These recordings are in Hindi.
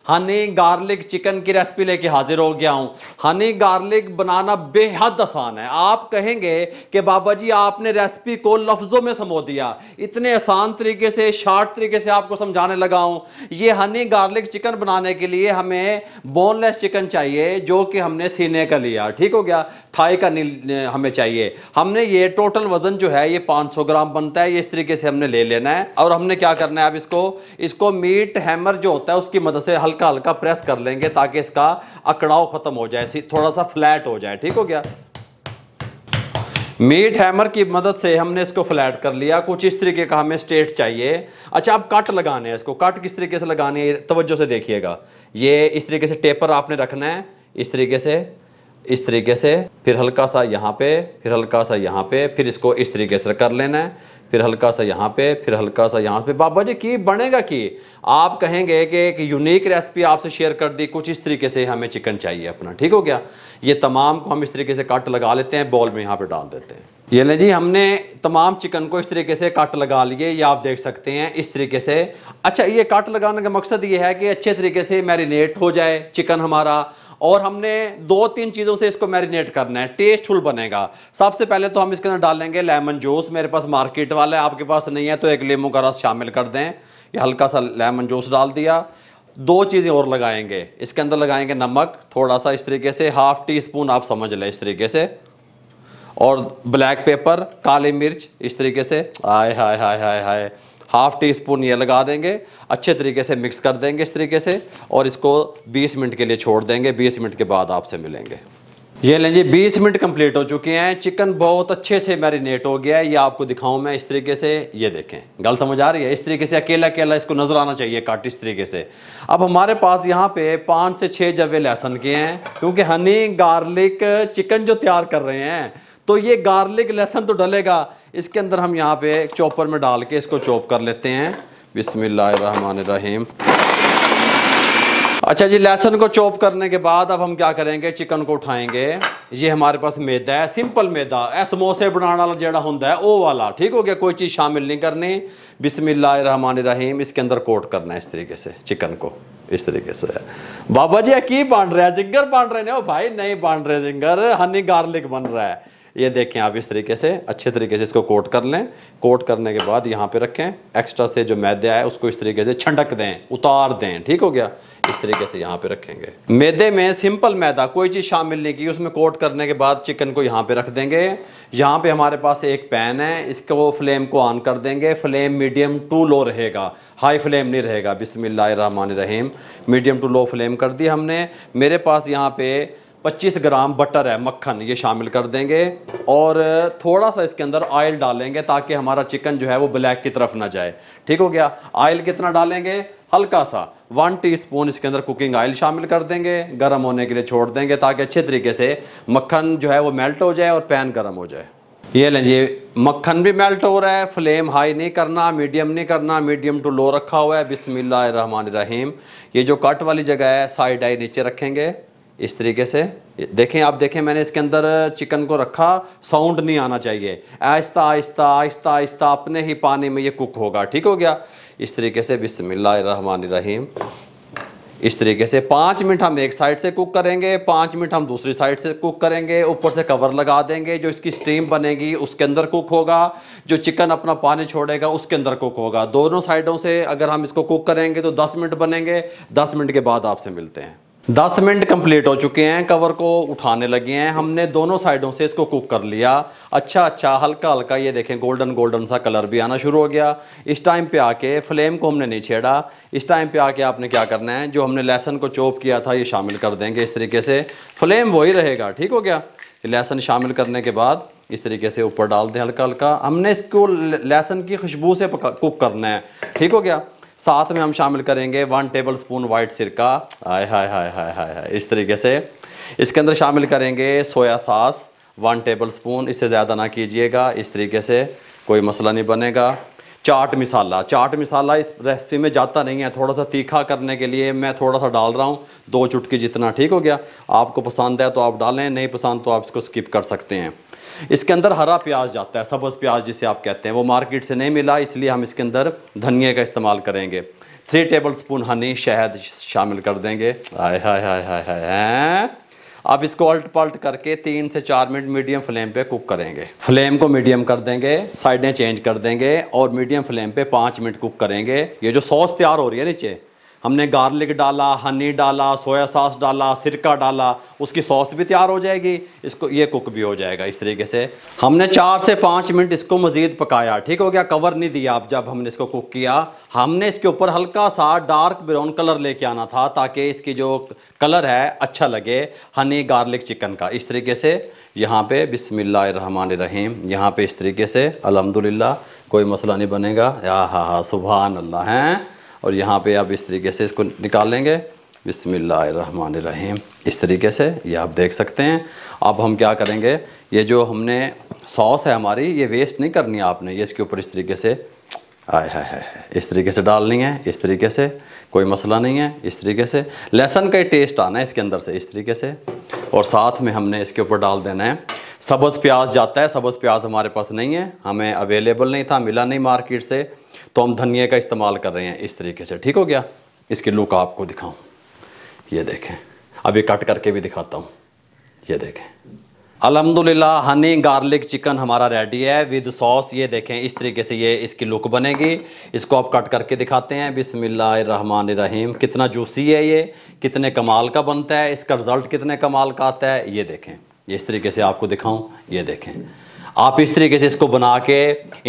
हनी गार्लिक चिकन की रेसिपी लेके हाजिर हो गया हूं। हनी गार्लिक बनाना बेहद आसान है। आप कहेंगे कि बाबा जी आपने रेसिपी को लफ्जों में समो दिया, इतने आसान तरीके से शॉर्ट तरीके से आपको समझाने लगा हूं। ये हनी गार्लिक चिकन बनाने के लिए हमें बोनलेस चिकन चाहिए जो कि हमने सीने का लिया, ठीक हो गया। थाई का हमें चाहिए। हमने ये टोटल वजन जो है ये 500 ग्राम बनता है। ये इस तरीके से हमने ले लेना है और हमने क्या करना है, अब इसको मीट हैमर जो होता है उसकी मदद से हल्का हल्का प्रेस कर लेंगे ताकि इसका अकड़ाव खत्म हो जाए, थोड़ा सा फ्लैट हो जाए, ठीक हो गया। मीट हैमर की मदद से हमने इसको फ्लैट कर लिया। कुछ इस तरीके का हमें स्ट्रेट चाहिए। अच्छा, अब कट लगाने हैं इसको। कट किस तरीके से लगाने है तवज्जो से देखिएगा। ये इस तरीके से टेपर आपने रखना है, इस तरीके से, फिर हल्का सा यहाँ पे, फिर हल्का सा यहाँ पे, फिर इसको इस तरीके से कर लेना है, फिर हल्का सा यहाँ पे, फिर हल्का सा यहाँ पे। बाबा जी की बनेगा कि आप कहेंगे कि एक यूनिक रेसिपी आपसे शेयर कर दी, कुछ इस तरीके से हमें चिकन चाहिए अपना, ठीक हो गया। ये तमाम को हम इस तरीके से कट लगा लेते हैं, बॉल में यहाँ पे डाल देते हैं। ये ले जी, हमने तमाम चिकन को इस तरीके से कट लगा लिए, ये आप देख सकते हैं इस तरीके से। अच्छा, ये कट लगाने का मकसद ये है कि अच्छे तरीके से मैरिनेट हो जाए चिकन हमारा, और हमने 2-3 चीज़ों से इसको मैरिनेट करना है, टेस्टफुल बनेगा। सबसे पहले तो हम इसके अंदर डालेंगे लेमन जूस। मेरे पास मार्केट वाला है, आपके पास नहीं है तो एक नींबू का रस शामिल कर दें। ये हल्का सा लेमन जूस डाल दिया। 2 चीज़ें और लगाएंगे इसके अंदर, लगाएंगे नमक थोड़ा सा इस तरीके से, 1/2 टीस्पून आप समझ लें इस तरीके से, और ब्लैक पेपर काली मिर्च इस तरीके से, हाय हाय हाय हाय हाय, 1/2 टीस्पून ये लगा देंगे। अच्छे तरीके से मिक्स कर देंगे इस तरीके से, और इसको 20 मिनट के लिए छोड़ देंगे। 20 मिनट के बाद आपसे मिलेंगे। ये लें जी, 20 मिनट कंप्लीट हो चुके हैं। चिकन बहुत अच्छे से मैरिनेट हो गया है। ये आपको दिखाऊं मैं इस तरीके से, ये देखें, गल समझ आ रही है। इस तरीके से अकेला अकेला इसको नजर आना चाहिए काट इस तरीके से। अब हमारे पास यहाँ पे 5 से 6 जवे लहसुन के हैं, क्योंकि हनी गार्लिक चिकन जो तैयार कर रहे हैं तो ये गार्लिक लहसुन तो डलेगा इसके अंदर। हम यहाँ पे एक चॉपर में डाल के इसको चॉप कर लेते हैं। बिस्मिल्लाहिर्रहमानिर्रहीम। अच्छा जी, लहसुन को चॉप करने के बाद अब हम क्या करेंगे, चिकन को उठाएंगे। ये हमारे पास मैदा है, सिंपल मैदा, समोसे बनाने वाला जेड़ा होता है वो वाला, ठीक हो गया। कोई चीज़ शामिल नहीं करनी। बिस्मिल्लाहिर्रहमानिर्रहीम। इसके अंदर कोट करना है इस तरीके से चिकन को, इस तरीके से। बाबा जी की बन रहा है, जिंगर बन रहे हैं भाई? नहीं बन रहे जिंगर, हनी गार्लिक बन रहा है। ये देखें आप, इस तरीके से अच्छे तरीके से इसको कोट कर लें। कोट करने के बाद यहाँ पे रखें। एक्स्ट्रा से जो मैदा है उसको इस तरीके से छंटक दें, उतार दें, ठीक हो गया। इस तरीके से यहाँ पे रखेंगे। मैदे में सिंपल मैदा, कोई चीज़ शामिल नहीं की। उसमें कोट करने के बाद चिकन को यहाँ पे रख देंगे। यहाँ पे हमारे पास एक पैन है, इसको फ्लेम को ऑन कर देंगे। फ्लेम मीडियम टू लो रहेगा, हाई फ्लेम नहीं रहेगा। बिस्मिल्लाहिर्रहमानिर्रहीम। मीडियम टू लो फ्लेम कर दी हमने। मेरे पास यहाँ पे 25 ग्राम बटर है, मक्खन, ये शामिल कर देंगे। और थोड़ा सा इसके अंदर ऑयल डालेंगे ताकि हमारा चिकन जो है वो ब्लैक की तरफ ना जाए, ठीक हो गया। ऑयल कितना डालेंगे? हल्का सा 1 टीस्पून इसके अंदर कुकिंग ऑयल शामिल कर देंगे। गर्म होने के लिए छोड़ देंगे ताकि अच्छे तरीके से मक्खन जो है वो मेल्ट हो जाए और पैन गर्म हो जाए। ये लीजिए, मक्खन भी मेल्ट हो रहा है। फ्लेम हाई नहीं करना, मीडियम नहीं करना, मीडियम टू लो रखा हुआ है। बिस्मिल्लाहिर्रहमानिर्रहीम। ये जो कट वाली जगह है साइड आई नीचे रखेंगे इस तरीके से। देखें आप, देखें मैंने इसके अंदर चिकन को रखा, साउंड नहीं आना चाहिए। आहिस्ता आहिस्ता आहिस्ता आहिस्ता अपने ही पानी में ये कुक होगा, ठीक हो गया। इस तरीके से बिस्मिल्लाहिर्रहमानिर्रहीम। इस तरीके से 5 मिनट हम एक साइड से कुक करेंगे, 5 मिनट हम दूसरी साइड से कुक करेंगे। ऊपर से कवर लगा देंगे। जो इसकी स्टीम बनेगी उसके अंदर कुक होगा, जो चिकन अपना पानी छोड़ेगा उसके अंदर कुक होगा। दोनों साइडों से अगर हम इसको कुक करेंगे तो 10 मिनट बनेंगे। 10 मिनट के बाद आपसे मिलते हैं। 10 मिनट कंप्लीट हो चुके हैं। कवर को उठाने लगे हैं। हमने दोनों साइडों से इसको कुक कर लिया। अच्छा हल्का हल्का ये देखें गोल्डन गोल्डन सा कलर भी आना शुरू हो गया। इस टाइम पे आके फ्लेम को हमने नहीं छेड़ा। इस टाइम पे आके आपने क्या करना है, जो हमने लहसुन को चॉप किया था ये शामिल कर देंगे इस तरीके से। फ्लेम वही रहेगा, ठीक हो गया। लहसुन शामिल करने के बाद इस तरीके से ऊपर डाल दें हल्का हल्का। हमने इसको लहसुन की खुशबू से कुक करना है, ठीक हो गया। साथ में हम शामिल करेंगे 1 टेबलस्पून वाइट सिरका, हाय हाय हाय हाय हाय हाय, इस तरीके से। इसके अंदर शामिल करेंगे सोया सॉस 1 टेबलस्पून, इससे ज़्यादा ना कीजिएगा। इस तरीके से कोई मसला नहीं बनेगा। चाट मसाला इस रेसिपी में जाता नहीं है, थोड़ा सा तीखा करने के लिए मैं थोड़ा सा डाल रहा हूँ, 2 चुटकी जितना, ठीक हो गया। आपको पसंद है तो आप डालें, नहीं पसंद तो आप इसको स्किप कर सकते हैं। इसके अंदर हरा प्याज जाता है, सब्ज़ प्याज जिसे आप कहते हैं, वो मार्केट से नहीं मिला, इसलिए हम इसके अंदर धनिया का इस्तेमाल करेंगे, 3 टेबल स्पून हनी शहद शामिल कर देंगे। हाय हाय हाय हाय हाय हाय। अब इसको अल्ट पल्ट करके 3 से 4 मिनट मीडियम फ्लेम पे कुक करेंगे। फ्लेम को मीडियम कर देंगे, साइडें चेंज कर देंगे और मीडियम फ्लेम पे 5 मिनट कुक करेंगे। ये जो सॉस तैयार हो रही है नीचे, हमने गार्लिक डाला, हनी डाला, सोया सॉस डाला, सिरका डाला, उसकी सॉस भी तैयार हो जाएगी, इसको ये कुक भी हो जाएगा। इस तरीके से हमने 4 से 5 मिनट इसको मज़ीद पकाया। ठीक हो गया, कवर नहीं दिया। अब जब हमने इसको कुक किया, हमने इसके ऊपर हल्का सा डार्क ब्राउन कलर लेके आना था ताकि इसकी जो कलर है अच्छा लगे हनी गार्लिक चिकन का। इस तरीके से यहाँ पे बिस्मिल्लाहिर्रहमानिर्रहीम, यहाँ पे इस तरीके से अल्हम्दुलिल्लाह, कोई मसला नहीं बनेगा। हाँ सुभान अल्लाह हैं। और यहाँ पे अब इस तरीके से इसको निकाल लेंगे बिस्मिल्लाहिर्रहमानिर्रहीम, इस तरीके से, ये आप देख सकते हैं। अब हम क्या करेंगे, ये जो हमने सॉस है हमारी, ये वेस्ट नहीं करनी है आपने, ये इसके ऊपर इस तरीके से आय हाय हाय इस तरीके से डालनी है। इस तरीके से कोई मसला नहीं है। इस तरीके से लहसुन का टेस्ट आना है इसके अंदर से, इस तरीके से। और साथ में हमने इसके ऊपर डाल देना है सब्ज़ प्याज। जाता है सब्ज़ प्याज, हमारे पास नहीं है, हमें अवेलेबल नहीं था, मिला नहीं मार्केट से, तो हम धनिया का इस्तेमाल कर रहे हैं इस तरीके से। ठीक हो गया। इसकी लुक आपको दिखाऊं, ये देखें, अभी कट करके भी दिखाता हूँ, ये देखें। अल्हम्दुलिल्लाह हनी गार्लिक चिकन हमारा रेडी है विद सॉस। ये देखें इस तरीके से ये इसकी लुक बनेगी। इसको आप कट करके दिखाते हैं बिस्मिल्लाहिर्रहमानिर्रहीम। कितना जूसी है ये, कितने कमाल का बनता है, इसका रिज़ल्ट कितने कमाल का आता है, ये देखें। ये इस तरीके से आपको दिखाऊं, ये देखें। आप इस तरीके से इसको बना के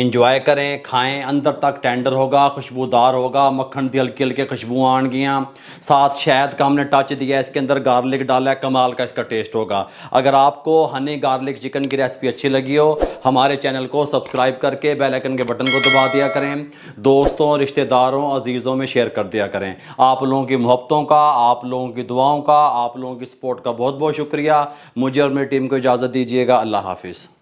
इंजॉय करें, खाएं। अंदर तक टेंडर होगा, खुशबूदार होगा, मक्खन दी हल्की हल्की खुशबू आनगियाँ, साथ शहद का हमने टच दिया, इसके अंदर गार्लिक डाला है, कमाल का इसका टेस्ट होगा। अगर आपको हनी गार्लिक चिकन की रेसिपी अच्छी लगी हो, हमारे चैनल को सब्सक्राइब करके बेल आइकन के बटन को दबा दिया करें। दोस्तों, रिश्तेदारों, अजीज़ों में शेयर कर दिया करें। आप लोगों की मोहब्बतों का, आप लोगों की दुआओं का, आप लोगों की सपोर्ट का बहुत बहुत शुक्रिया। मुझे और मेरी टीम को इजाज़त दीजिएगा। अल्लाह हाफिज़।